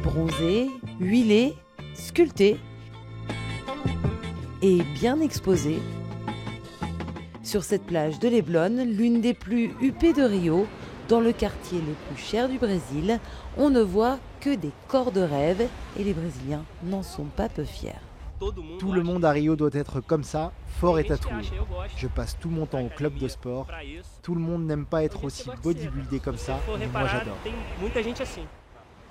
Bronzés, huilés, sculptés et bien exposés. Sur cette plage de Leblon, l'une des plus huppées de Rio, dans le quartier le plus cher du Brésil, on ne voit que des corps de rêve et les Brésiliens n'en sont pas peu fiers. Tout le monde à Rio doit être comme ça, fort et tatoué. Je passe tout mon temps au club de sport. Tout le monde n'aime pas être aussi bodybuildé comme ça, mais moi j'adore.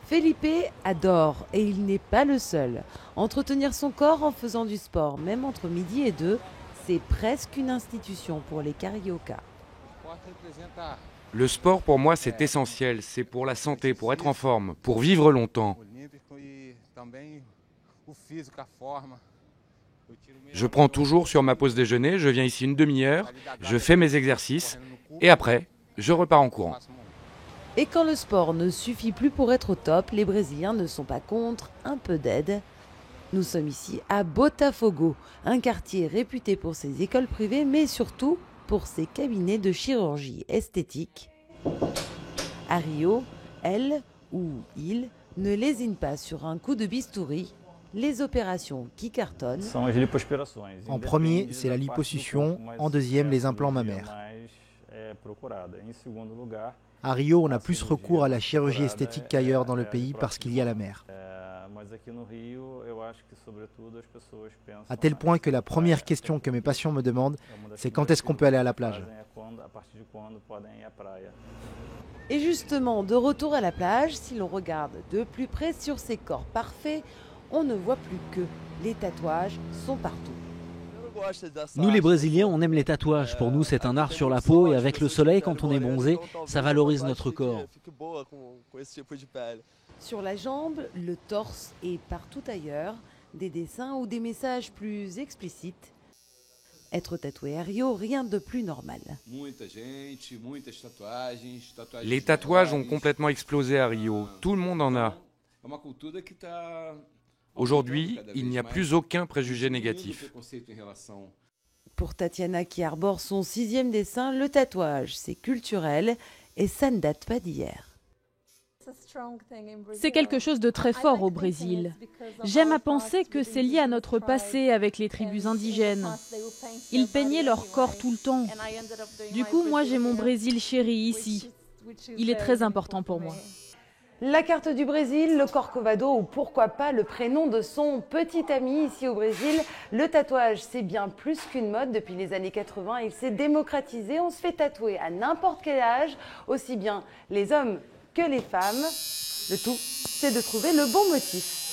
Felipe adore et il n'est pas le seul. Entretenir son corps en faisant du sport, même entre midi et 2, c'est presque une institution pour les cariocas. Le sport pour moi c'est essentiel, c'est pour la santé, pour être en forme, pour vivre longtemps. Je prends toujours sur ma pause déjeuner, je viens ici une demi-heure, je fais mes exercices et après, je repars en courant. Et quand le sport ne suffit plus pour être au top, les Brésiliens ne sont pas contre un peu d'aide. Nous sommes ici à Botafogo, un quartier réputé pour ses écoles privées, mais surtout pour ses cabinets de chirurgie esthétique. À Rio, elle ou il ne lésine pas sur un coup de bistouri. Les opérations qui cartonnent. En premier, c'est la liposuction. En deuxième, les implants mammaires. À Rio, on a plus recours à la chirurgie esthétique qu'ailleurs dans le pays parce qu'il y a la mer. À tel point que la première question que mes patients me demandent, c'est quand est-ce qu'on peut aller à la plage. Et justement, de retour à la plage, si l'on regarde de plus près sur ces corps parfaits, on ne voit plus que les tatouages sont partout. Nous les Brésiliens, on aime les tatouages. Pour nous, c'est un art sur la peau et avec le soleil, quand on est bronzé, ça valorise notre corps. Sur la jambe, le torse et partout ailleurs, des dessins ou des messages plus explicites. Être tatoué à Rio, rien de plus normal. Les tatouages ont complètement explosé à Rio, tout le monde en a. Aujourd'hui, il n'y a plus aucun préjugé négatif. Pour Tatiana qui arbore son 6e dessin, le tatouage, c'est culturel et ça ne date pas d'hier. C'est quelque chose de très fort au Brésil. J'aime à penser que c'est lié à notre passé avec les tribus indigènes. Ils peignaient leur corps tout le temps. Du coup, moi j'ai mon Brésil chéri ici. Il est très important pour moi. La carte du Brésil, le Corcovado ou pourquoi pas le prénom de son petit ami ici au Brésil. Le tatouage, c'est bien plus qu'une mode. Depuis les années 80, il s'est démocratisé. On se fait tatouer à n'importe quel âge, aussi bien les hommes que les femmes. Le tout, c'est de trouver le bon motif.